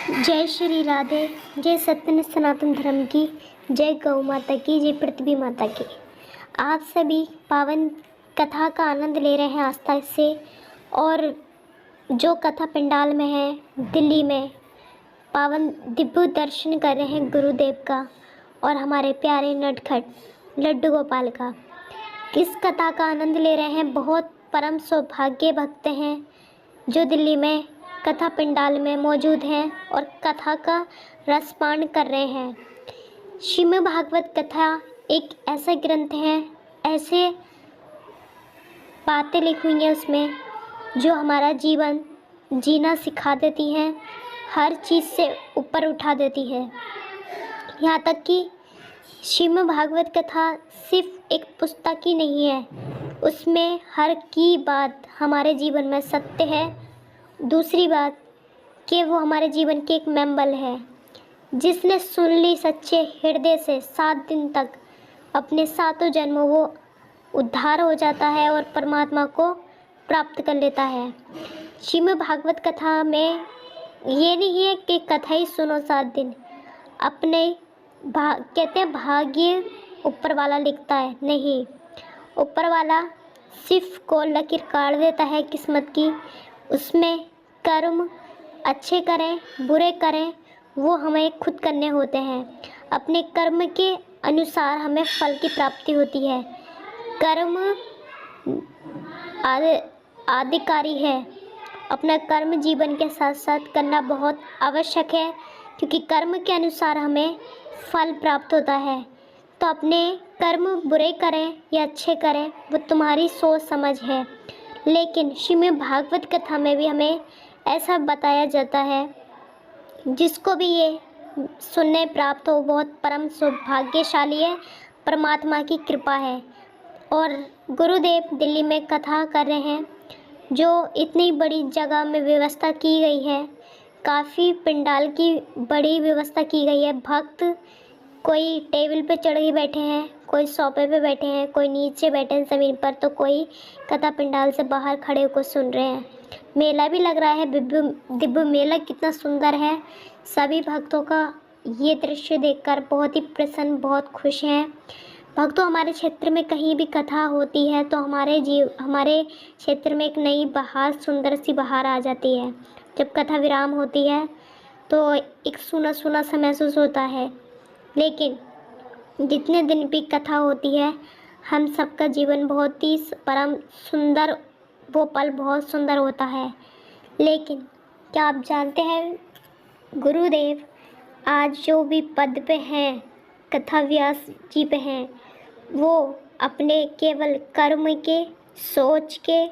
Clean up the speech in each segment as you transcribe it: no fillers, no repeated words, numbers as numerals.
जय श्री राधे। जय सत्य सनातन धर्म की, जय गौ माता की, जय पृथ्वी माता की। आप सभी पावन कथा का आनंद ले रहे हैं आस्था से, और जो कथा पंडाल में है दिल्ली में पावन दिव्य दर्शन कर रहे हैं गुरुदेव का और हमारे प्यारे नटखट लड्डू गोपाल का। किस कथा का आनंद ले रहे हैं। बहुत परम सौभाग्य भक्त हैं जो दिल्ली में कथा पंडाल में मौजूद हैं और कथा का रसपान कर रहे हैं। श्रीमद् भागवत कथा एक ऐसा ग्रंथ है, ऐसे बातें लिखी हुई हैं उसमें जो हमारा जीवन जीना सिखा देती हैं, हर चीज़ से ऊपर उठा देती है। यहाँ तक कि श्रीमद् भागवत कथा सिर्फ एक पुस्तक ही नहीं है, उसमें हर की बात हमारे जीवन में सत्य है। दूसरी बात कि वो हमारे जीवन की एक मेंबल है, जिसने सुन ली सच्चे हृदय से 7 दिन तक अपने 7 जन्मों वो उद्धार हो जाता है और परमात्मा को प्राप्त कर लेता है। श्रीमद् भागवत कथा में ये नहीं है कि कथा ही सुनो 7 दिन, अपने कहते हैं भाग्य ऊपर वाला लिखता है, नहीं, ऊपर वाला सिर्फ को लकीर काट देता है किस्मत की। उसमें कर्म अच्छे करें बुरे करें वो हमें खुद करने होते हैं। अपने कर्म के अनुसार हमें फल की प्राप्ति होती है। कर्म आधिकारी है। अपना कर्म जीवन के साथ साथ करना बहुत आवश्यक है, क्योंकि कर्म के अनुसार हमें फल प्राप्त होता है। तो अपने कर्म बुरे करें या अच्छे करें वो तुम्हारी सोच समझ है। लेकिन श्रीमद् भागवत कथा में भी हमें ऐसा बताया जाता है, जिसको भी ये सुनने प्राप्त हो बहुत परम सौभाग्यशाली है, परमात्मा की कृपा है। और गुरुदेव दिल्ली में कथा कर रहे हैं, जो इतनी बड़ी जगह में व्यवस्था की गई है, काफ़ी पंडाल की बड़ी व्यवस्था की गई है। भक्त कोई टेबल पे चढ़ के बैठे हैं, कोई सोफे पे बैठे हैं, कोई नीचे बैठे हैं ज़मीन पर, तो कोई कथा पंडाल से बाहर खड़े होकर सुन रहे हैं। मेला भी लग रहा है, दिव्य मेला कितना सुंदर है। सभी भक्तों का ये दृश्य देखकर बहुत ही प्रसन्न, बहुत खुश हैं। भक्तों, हमारे क्षेत्र में कहीं भी कथा होती है तो हमारे क्षेत्र में एक नई बहार, सुंदर सी बहार आ जाती है। जब कथा विराम होती है तो एक सूना सूना सा महसूस होता है। लेकिन जितने दिन भी कथा होती है, हम सबका जीवन बहुत ही परम सुंदर, वो पल बहुत सुंदर होता है। लेकिन क्या आप जानते हैं, गुरुदेव आज जो भी पद पे हैं, कथा व्यास जी पे हैं, वो अपने केवल कर्म के, सोच के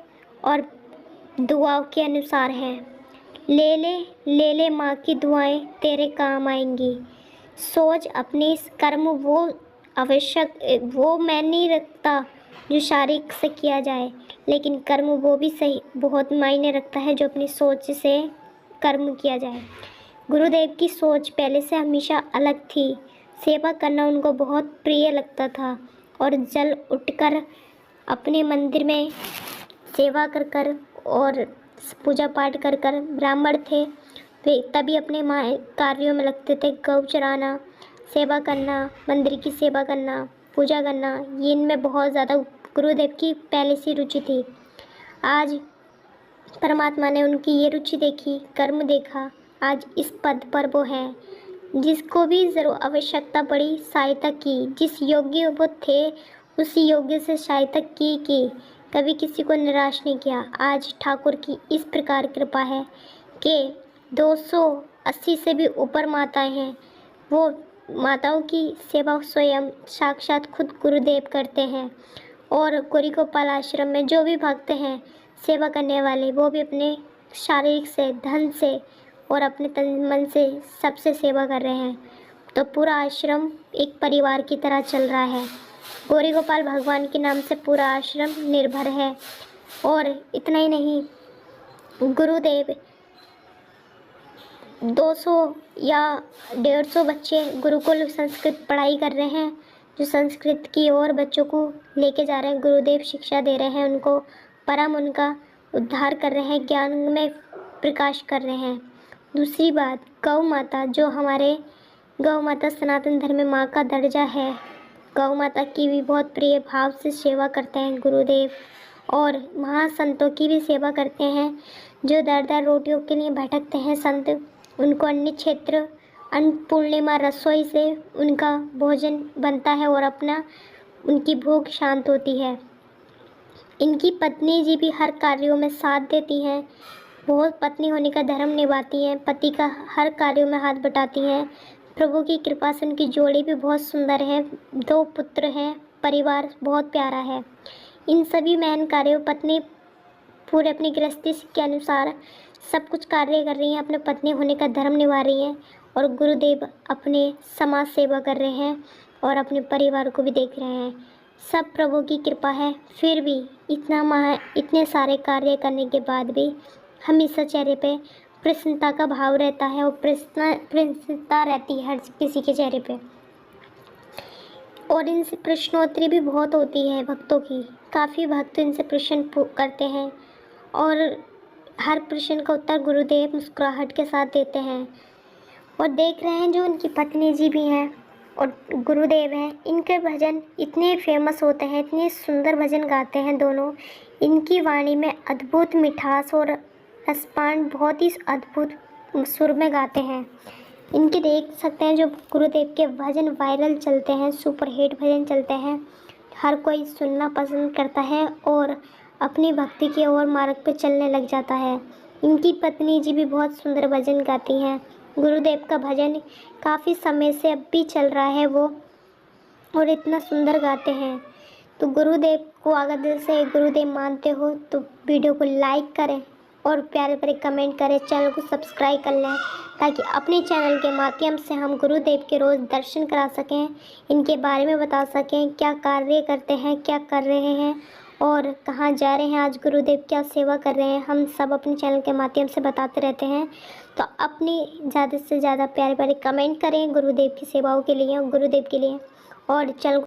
और दुआओं के अनुसार हैं। ले ले माँ की दुआएं तेरे काम आएंगी। सोच अपनी कर्म वो आवश्यक, वो मैं नहीं रखता जो शारीरिक से किया जाए, लेकिन कर्म वो भी सही बहुत मायने रखता है जो अपनी सोच से कर्म किया जाए। गुरुदेव की सोच पहले से हमेशा अलग थी। सेवा करना उनको बहुत प्रिय लगता था और जल उठकर अपने मंदिर में सेवा कर कर और पूजा पाठ कर कर, ब्राह्मण थे वे तभी अपने कार्यों में लगते थे। गौ चराना, सेवा करना, मंदिर की सेवा करना, पूजा करना, ये इनमें बहुत ज़्यादा गुरुदेव की पहले से रुचि थी। आज परमात्मा ने उनकी ये रुचि देखी, कर्म देखा, आज इस पद पर वो हैं। जिसको भी ज़रूर आवश्यकता पड़ी सहायता की, जिस योग्य वो थे उसी योग्य से सहायता की, कभी किसी को निराश नहीं किया। आज ठाकुर की इस प्रकार कृपा है कि 280 से भी ऊपर माताएं हैं। वो माताओं की सेवा स्वयं साक्षात खुद गुरुदेव करते हैं। और गौरी गोपाल आश्रम में जो भी भक्त हैं सेवा करने वाले, वो भी अपने शारीरिक से, धन से और अपने तन मन से सबसे सेवा कर रहे हैं। तो पूरा आश्रम एक परिवार की तरह चल रहा है। गौरी गोपाल भगवान के नाम से पूरा आश्रम निर्भर है। और इतना ही नहीं, गुरुदेव 200 या 150 बच्चे गुरुकुल संस्कृत पढ़ाई कर रहे हैं, जो संस्कृत की ओर बच्चों को लेके जा रहे हैं। गुरुदेव शिक्षा दे रहे हैं उनको, परम उनका उद्धार कर रहे हैं, ज्ञान में प्रकाश कर रहे हैं। दूसरी बात, गौ माता, जो हमारे गौ माता सनातन धर्म में माँ का दर्जा है। गौ माता की भी बहुत प्रिय भाव से सेवा करते हैं गुरुदेव, और महासंतों की भी सेवा करते हैं। जो दर दर रोटियों के लिए भटकते हैं संत, उनको अन्य क्षेत्र अन्नपूर्णिमा रसोई से उनका भोजन बनता है और अपना उनकी भूख शांत होती है। इनकी पत्नी जी भी हर कार्यों में साथ देती हैं। बहुत पत्नी होने का धर्म निभाती हैं, पति का हर कार्यों में हाथ बटाती हैं। प्रभु की कृपा से उनकी जोड़ी भी बहुत सुंदर है, 2 पुत्र हैं, परिवार बहुत प्यारा है। इन सभी महान कार्यों पत्नी पूरे अपनी गृहस्थी के अनुसार सब कुछ कार्य कर रही हैं, अपने पत्नी होने का धर्म निभा रही हैं, और गुरुदेव अपने समाज सेवा कर रहे हैं और अपने परिवार को भी देख रहे हैं। सब प्रभु की कृपा है। फिर भी इतने सारे कार्य करने के बाद भी हमेशा चेहरे पे प्रसन्नता का भाव रहता है, और प्रसन्नता रहती है हर किसी के चेहरे पे। और इनसे प्रश्नोत्तरी भी बहुत होती है भक्तों की। काफ़ी भक्त इनसे प्रश्न करते हैं और हर प्रश्न का उत्तर गुरुदेव मुस्कुराहट के साथ देते हैं। और देख रहे हैं जो उनकी पत्नी जी भी हैं और गुरुदेव हैं, इनके भजन इतने फेमस होते हैं, इतने सुंदर भजन गाते हैं दोनों। इनकी वाणी में अद्भुत मिठास और रसपान बहुत ही अद्भुत सुर में गाते हैं। इनके देख सकते हैं जो गुरुदेव के भजन वायरल चलते हैं, सुपरहिट भजन चलते हैं, हर कोई सुनना पसंद करता है और अपनी भक्ति की ओर मार्ग पे चलने लग जाता है। इनकी पत्नी जी भी बहुत सुंदर भजन गाती हैं। गुरुदेव का भजन काफ़ी समय से अब भी चल रहा है वो, और इतना सुंदर गाते हैं। तो गुरुदेव को अगर दिल से गुरुदेव मानते हो तो वीडियो को लाइक करें और प्यारे प्यारे कमेंट करें, चैनल को सब्सक्राइब कर लें, ताकि अपने चैनल के माध्यम से हम गुरुदेव के रोज़ दर्शन करा सकें, इनके बारे में बता सकें, क्या कार्य करते हैं, क्या कर रहे हैं और कहाँ जा रहे हैं, आज गुरुदेव क्या सेवा कर रहे हैं, हम सब अपने चैनल के माध्यम से बताते रहते हैं। तो अपनी ज़्यादा से ज़्यादा प्यारे प्यारे कमेंट करें गुरुदेव की सेवाओं के लिए और गुरुदेव के लिए, और चैनल